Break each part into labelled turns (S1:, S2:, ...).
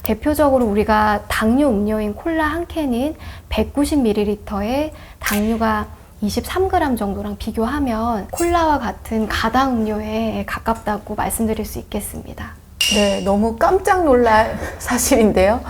S1: 대표적으로 우리가 당류 음료인 콜라 한 캔인 190ml에 당류가 23g 정도랑 비교하면 콜라와 같은 가당 음료에 가깝다고 말씀드릴 수 있겠습니다.
S2: 네, 너무 깜짝 놀랄 사실인데요.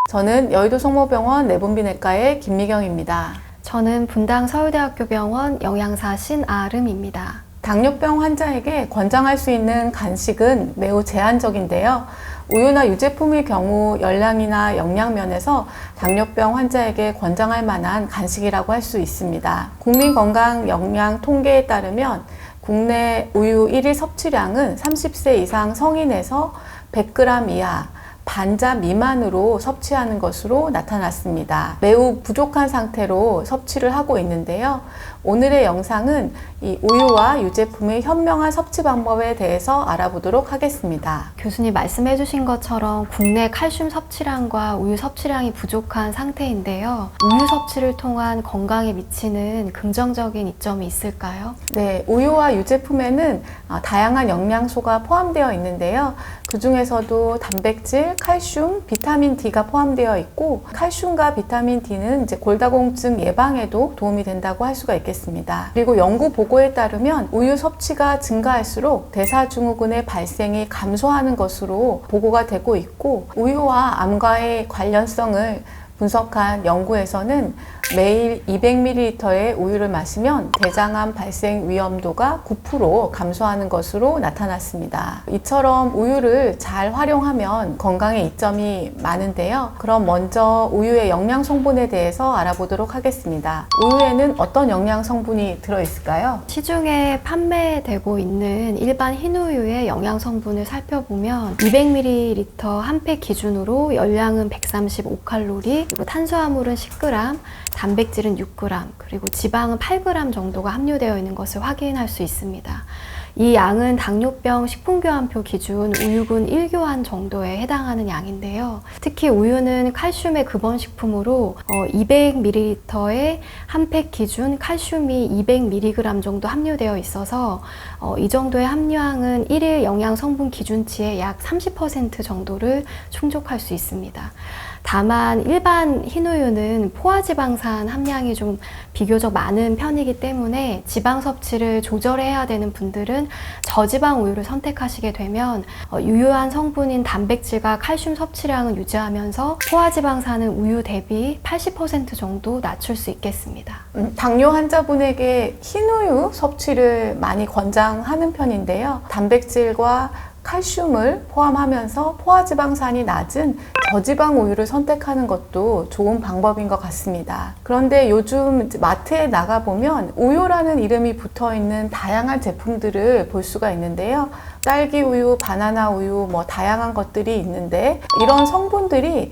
S2: 저는 여의도 성모병원 내분비내과의 김미경입니다.
S1: 저는 분당 서울대학교 병원 영양사 신아름입니다.
S2: 당뇨병 환자에게 권장할 수 있는 간식은 매우 제한적인데요. 우유나 유제품의 경우 열량이나 영양 면에서 당뇨병 환자에게 권장할 만한 간식이라고 할 수 있습니다. 국민건강영양통계에 따르면 국내 우유 1일 섭취량은 30세 이상 성인에서 100g 이하, 반자 미만으로 섭취하는 것으로 나타났습니다. 매우 부족한 상태로 섭취를 하고 있는데요. 오늘의 영상은 이 우유와 유제품의 현명한 섭취 방법에 대해서 알아보도록 하겠습니다.
S1: 교수님 말씀해 주신 것처럼 국내 칼슘 섭취량과 우유 섭취량이 부족한 상태인데요. 우유 섭취를 통한 건강에 미치는 긍정적인 이점이 있을까요?
S2: 네, 우유와 유제품에는 다양한 영양소가 포함되어 있는데요. 그 중에서도 단백질, 칼슘, 비타민 D가 포함되어 있고, 칼슘과 비타민 D는 이제 골다공증 예방에도 도움이 된다고 할 수가 있겠습니다. 그리고 연구 보고에 따르면 우유 섭취가 증가할수록 대사증후군의 발생이 감소하는 것으로 보고가 되고 있고, 우유와 암과의 관련성을 분석한 연구에서는 매일 200ml의 우유를 마시면 대장암 발생 위험도가 9% 감소하는 것으로 나타났습니다. 이처럼 우유를 잘 활용하면 건강에 이점이 많은데요. 그럼 먼저 우유의 영양 성분에 대해서 알아보도록 하겠습니다. 우유에는 어떤 영양 성분이 들어있을까요? 시중에
S1: 판매되고 있는 일반 흰우유의 영양 성분을 살펴보면 200ml 한 팩 기준으로 열량은 135칼로리, 그리고 탄수화물은 10g, 단백질은 6g, 그리고 지방은 8g 정도가 함유되어 있는 것을 확인할 수 있습니다. 이 양은 당뇨병 식품교환표 기준 우유분 1교환 정도에 해당하는 양인데요. 특히 우유는 칼슘의 근원식품으로 200ml에 한 팩 기준 칼슘이 200mg 정도 함유되어 있어서 이 정도의 함유량은 1일 영양 성분 기준치의 약 30% 정도를 충족할 수 있습니다. 다만 일반 흰우유는 포화지방산 함량이 좀 비교적 많은 편이기 때문에 지방 섭취를 조절해야 되는 분들은 저지방 우유를 선택하시게 되면 유효한 성분인 단백질과 칼슘 섭취량을 유지하면서 포화지방산은 우유 대비 80% 정도 낮출 수 있겠습니다.
S2: 당뇨 환자분에게 흰우유 섭취를 많이 권장하는 편인데요. 단백질과 칼슘을 포함하면서 포화지방산이 낮은 저지방 우유를 선택하는 것도 좋은 방법인 것 같습니다. 그런데 요즘 마트에 나가보면 우유라는 이름이 붙어있는 다양한 제품들을 볼 수가 있는데요. 딸기 우유, 바나나 우유, 다양한 것들이 있는데 이런 성분들이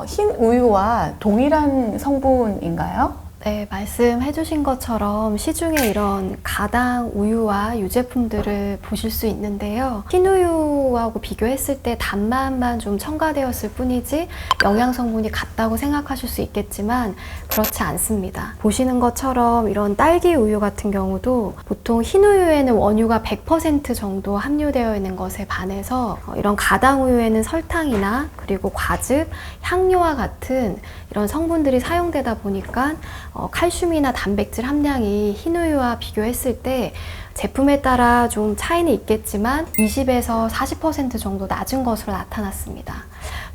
S2: 흰 우유와 동일한 성분인가요?
S1: 네, 말씀해 주신 것처럼 시중에 이런 가당 우유와 유제품들을 보실 수 있는데요. 흰우유하고 비교했을 때 단맛만 좀 첨가되었을 뿐이지 영양 성분이 같다고 생각하실 수 있겠지만 그렇지 않습니다. 보시는 것처럼 이런 딸기 우유 같은 경우도 보통 흰우유에는 원유가 100% 정도 함유되어 있는 것에 반해서 이런 가당 우유에는 설탕이나 그리고 과즙, 향료와 같은 이런 성분들이 사용되다 보니까 칼슘이나 단백질 함량이 흰우유와 비교했을 때 제품에 따라 좀 차이는 있겠지만 20에서 40% 정도 낮은 것으로 나타났습니다.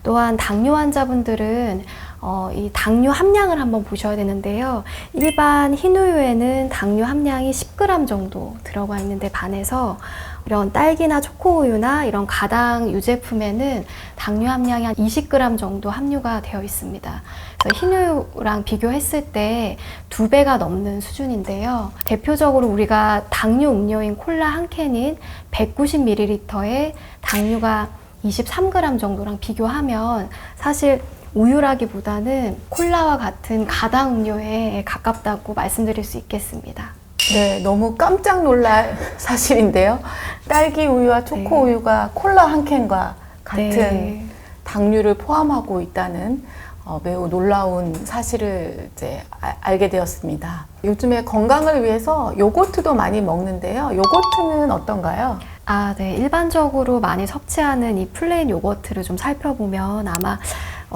S1: 또한 당뇨 환자분들은 이 당류 함량을 한번 보셔야 되는데요. 일반 흰우유에는 당류 함량이 10g 정도 들어가 있는데 반해서 이런 딸기나 초코우유나 이런 가당 유제품에는 당류 함량이 한 20g 정도 함유가 되어 있습니다. 그래서 흰우유랑 비교했을 때 2배가 넘는 수준인데요. 대표적으로 우리가 당류 음료인 콜라 한 캔인 190ml에 당류가 23g 정도랑 비교하면 사실 우유라기보다는 콜라와 같은 가당 음료에 가깝다고 말씀드릴 수 있겠습니다.
S2: 네, 너무 깜짝 놀랄 사실인데요. 딸기 우유와 초코 우유가 콜라 한 캔과 같은 당류를 포함하고 있다는 매우 놀라운 사실을 이제 알게 되었습니다. 요즘에 건강을 위해서 요거트도 많이 먹는데요. 요거트는 어떤가요?
S1: 네. 일반적으로 많이 섭취하는 이 플레인 요거트를 좀 살펴보면 아마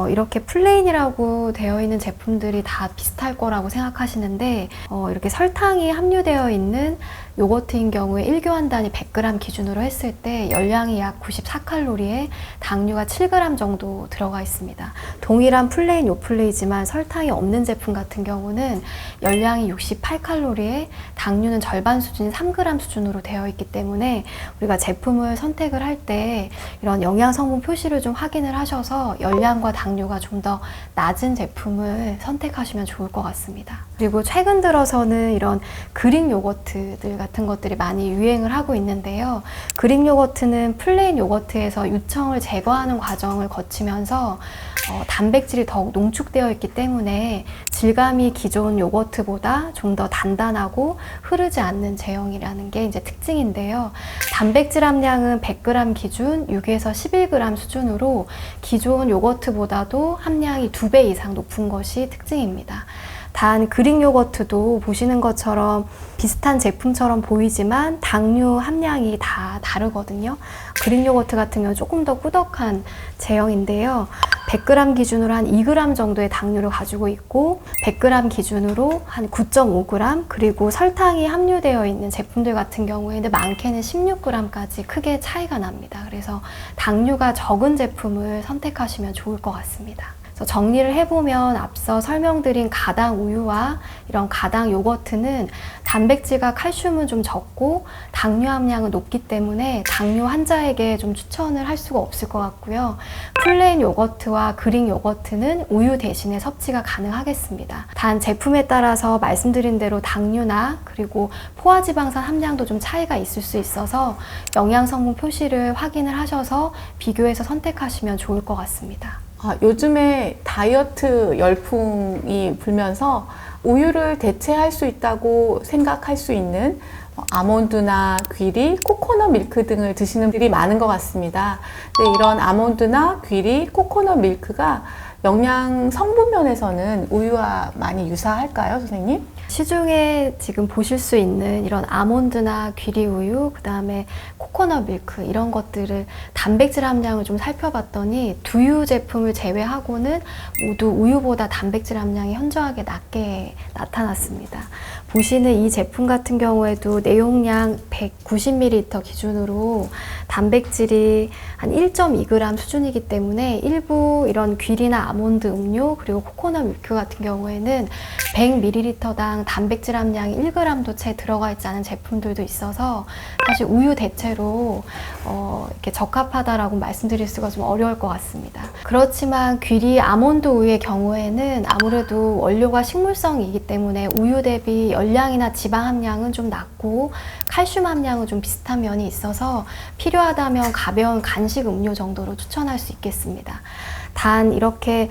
S1: 이렇게 플레인이라고 되어 있는 제품들이 다 비슷할 거라고 생각하시는데 이렇게 설탕이 함유되어 있는 요거트인 경우에 1교 한 단위 100g 기준으로 했을 때 열량이 약 94칼로리에 당류가 7g 정도 들어가 있습니다. 동일한 플레인 요플레이지만 설탕이 없는 제품 같은 경우는 열량이 68칼로리에 당류는 절반 수준인 3g 수준으로 되어 있기 때문에 우리가 제품을 선택을 할 때 이런 영양 성분 표시를 좀 확인을 하셔서 열량과 당류가 좀 더 낮은 제품을 선택하시면 좋을 것 같습니다. 그리고 최근 들어서는 이런 그릭 요거트들 같은 것들이 많이 유행을 하고 있는데요. 그릭 요거트는 플레인 요거트에서 유청을 제거하는 과정을 거치면서 단백질이 더욱 농축되어 있기 때문에 질감이 기존 요거트보다 좀 더 단단하고 흐르지 않는 제형이라는 게 이제 특징인데요. 단백질 함량은 100g 기준 6에서 11g 수준으로 기존 요거트보다도 함량이 2배 이상 높은 것이 특징입니다. 단 그릭 요거트도 보시는 것처럼 비슷한 제품처럼 보이지만 당류 함량이 다 다르거든요. 그릭 요거트 같은 경우는 조금 더 꾸덕한 제형인데요. 100g 기준으로 한 2g 정도의 당류를 가지고 있고 100g 기준으로 한 9.5g 그리고 설탕이 함유되어 있는 제품들 같은 경우에는 많게는 16g까지 크게 차이가 납니다. 그래서 당류가 적은 제품을 선택하시면 좋을 것 같습니다. 정리를 해보면 앞서 설명드린 가당 우유와 이런 가당 요거트는 단백질과 칼슘은 좀 적고 당류 함량은 높기 때문에 당뇨 환자에게 좀 추천을 할 수가 없을 것 같고요. 플레인 요거트와 그릭 요거트는 우유 대신에 섭취가 가능하겠습니다. 단 제품에 따라서 말씀드린 대로 당류나 그리고 포화지방산 함량도 좀 차이가 있을 수 있어서 영양성분 표시를 확인을 하셔서 비교해서 선택하시면 좋을 것 같습니다.
S2: 요즘에 다이어트 열풍이 불면서 우유를 대체할 수 있다고 생각할 수 있는 아몬드나 귀리, 코코넛 밀크 등을 드시는 분들이 많은 것 같습니다. 근데 이런 아몬드나 귀리, 코코넛 밀크가 영양 성분 면에서는 우유와 많이 유사할까요, 선생님?
S1: 시중에 지금 보실 수 있는 이런 아몬드나 귀리 우유, 그 다음에 코코넛 밀크 이런 것들을 단백질 함량을 좀 살펴봤더니 두유 제품을 제외하고는 모두 우유보다 단백질 함량이 현저하게 낮게 나타났습니다. 보시는 이 제품 같은 경우에도 내용량 190ml 기준으로 단백질이 한 1.2g 수준이기 때문에 일부 이런 귀리나 아몬드 음료 그리고 코코넛 밀크 같은 경우에는 100ml당 단백질 함량이 1g도 채 들어가 있지 않은 제품들도 있어서 사실 우유 대체로 이렇게 적합하다라고 말씀드릴 수가 좀 어려울 것 같습니다. 그렇지만 귀리 아몬드 우유의 경우에는 아무래도 원료가 식물성이기 때문에 우유 대비 열량이나 지방 함량은 좀 낮고 칼슘 함량은 좀 비슷한 면이 있어서 필요하다면 가벼운 간식 음료 정도로 추천할 수 있겠습니다. 단 이렇게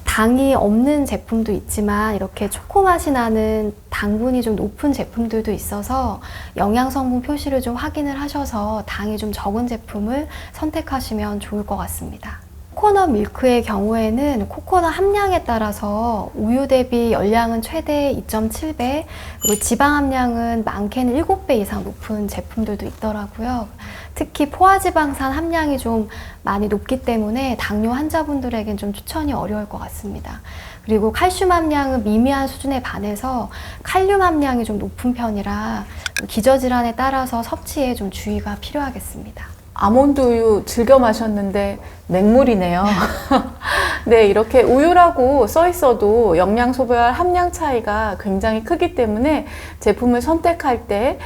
S1: 당이 없는 제품도 있지만 이렇게 초코 맛이 나는 당분이 좀 높은 제품들도 있어서 영양 성분 표시를 좀 확인을 하셔서 당이 좀 적은 제품을 선택하시면 좋을 것 같습니다. 코코넛 밀크의 경우에는 코코넛 함량에 따라서 우유 대비 열량은 최대 2.7배, 그리고 지방 함량은 많게는 7배 이상 높은 제품들도 있더라고요. 특히 포화지방산 함량이 좀 많이 높기 때문에 당뇨 환자분들에겐 좀 추천이 어려울 것 같습니다. 그리고 칼슘 함량은 미미한 수준에 반해서 칼륨 함량이 좀 높은 편이라 기저질환에 따라서 섭취에 좀 주의가 필요하겠습니다.
S2: 아몬드 우유 즐겨 마셨는데 맹물이네요. 네, 이렇게 우유라고 써 있어도 영양소별 함량 차이가 굉장히 크기 때문에 제품을 선택할 때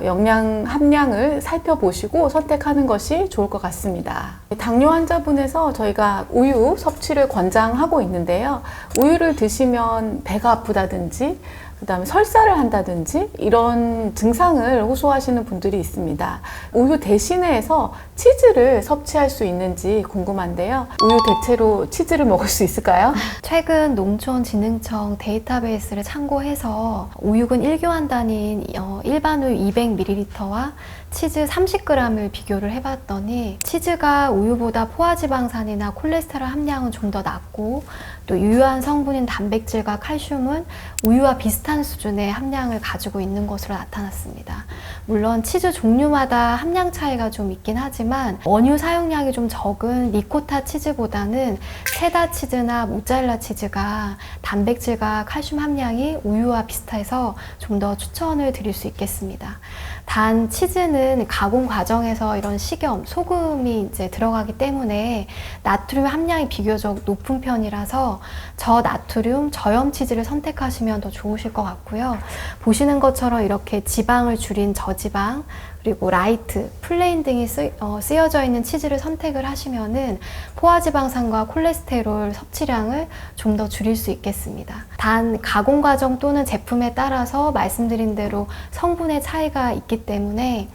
S2: 영양 함량을 살펴보시고 선택하는 것이 좋을 것 같습니다. 당뇨 환자분에서 저희가 우유 섭취를 권장하고 있는데요. 우유를 드시면 배가 아프다든지 그 다음에 설사를 한다든지 이런 증상을 호소하시는 분들이 있습니다. 우유 대신해서 치즈를 섭취할 수 있는지 궁금한데요. 우유 대체로 치즈를 먹을 수 있을까요?
S1: 최근 농촌진흥청 데이터베이스를 참고해서 우유근 1교 한 단위인 일반 우유 200ml와 치즈 30g을 비교를 해봤더니 치즈가 우유보다 포화지방산이나 콜레스테롤 함량은 좀 더 낮고 또 유효한 성분인 단백질과 칼슘은 우유와 비슷한 비슷한 수준의 함량을 가지고 있는 것으로 나타났습니다. 물론 치즈 종류마다 함량 차이가 좀 있긴 하지만 원유 사용량이 좀 적은 리코타 치즈보다는 체다 치즈나 모짜렐라 치즈가 단백질과 칼슘 함량이 우유와 비슷해서 좀 더 추천을 드릴 수 있겠습니다. 단 치즈는 가공 과정에서 이런 식염, 소금이 이제 들어가기 때문에 나트륨 함량이 비교적 높은 편이라서 저나트륨, 저염 치즈를 선택하시면 더 좋으실 것 같고요. 보시는 것처럼 이렇게 지방을 줄인 저지방, 그리고 라이트, 플레인 등이 쓰여져 있는 치즈를 선택을 하시면은 포화지방산과 콜레스테롤 섭취량을 좀 더 줄일 수 있겠습니다. 단 가공 과정 또는 제품에 따라서 말씀드린 대로 성분의 차이가 있기 때문에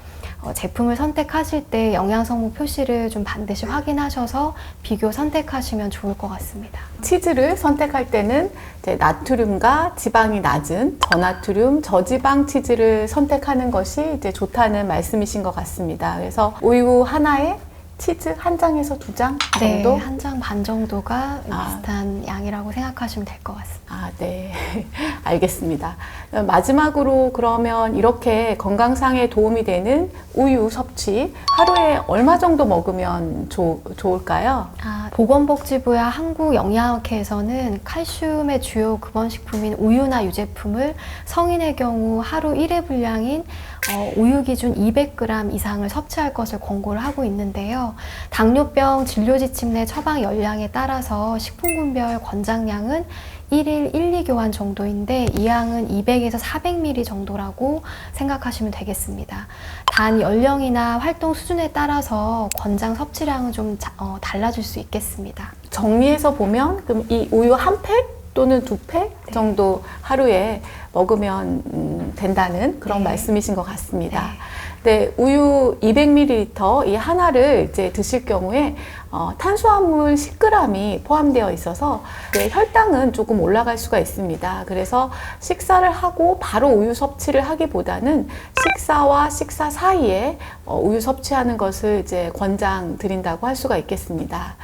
S1: 제품을 선택하실 때 영양성분 표시를 좀 반드시 확인하셔서 비교 선택하시면 좋을 것 같습니다.
S2: 치즈를 선택할 때는 이제 나트륨과 지방이 낮은 저나트륨, 저지방 치즈를 선택하는 것이 이제 좋다는 말씀이신 것 같습니다. 그래서 우유 하나에 치즈 한 장에서 2장 정도?
S1: 네, 한 장 반 정도가 비슷한 양이라고 생각하시면 될 것 같습니다.
S2: 네. 알겠습니다. 마지막으로 그러면 이렇게 건강상에 도움이 되는 우유 섭취 하루에 얼마 정도 먹으면 좋을까요?
S1: 보건복지부와 한국영양학회에서는 칼슘의 주요 근원식품인 우유나 유제품을 성인의 경우 하루 1회 분량인 우유 기준 200g 이상을 섭취할 것을 권고를 하고 있는데요. 당뇨병 진료지침 내 처방 열량에 따라서 식품군별 권장량은 1일 1, 2교환 정도인데 이 양은 200에서 400ml 정도라고 생각하시면 되겠습니다. 단 연령이나 활동 수준에 따라서 권장 섭취량은 좀 달라질 수 있겠습니다.
S2: 정리해서 보면 그럼 이 우유 한 팩 또는 2팩 정도 하루에 먹으면 된다는 그런 말씀이신 것 같습니다. 네, 우유 200ml 이 하나를 이제 드실 경우에 탄수화물 10g이 포함되어 있어서 혈당은 조금 올라갈 수가 있습니다. 그래서 식사를 하고 바로 우유 섭취를 하기보다는 식사와 식사 사이에 우유 섭취하는 것을 이제 권장드린다고 할 수가 있겠습니다.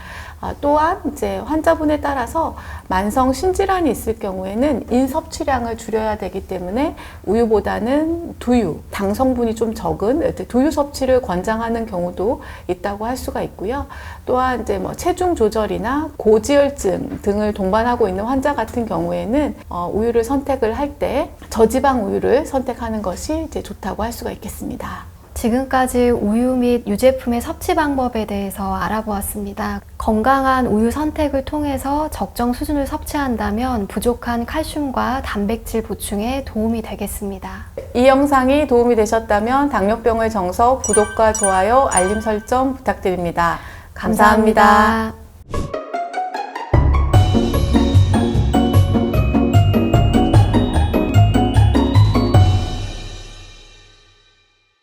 S2: 또한 이제 환자분에 따라서 만성 신질환이 있을 경우에는 인 섭취량을 줄여야 되기 때문에 우유보다는 두유, 당 성분이 좀 적은 두유 섭취를 권장하는 경우도 있다고 할 수가 있고요. 또한 이제 체중 조절이나 고지혈증 등을 동반하고 있는 환자 같은 경우에는 우유를 선택을 할 때 저지방 우유를 선택하는 것이 이제 좋다고 할 수가 있겠습니다.
S1: 지금까지 우유 및 유제품의 섭취 방법에 대해서 알아보았습니다. 건강한 우유 선택을 통해서 적정 수준을 섭취한다면 부족한 칼슘과 단백질 보충에 도움이 되겠습니다.
S2: 이 영상이 도움이 되셨다면 당뇨병의 정석 구독과 좋아요, 알림 설정 부탁드립니다. 감사합니다.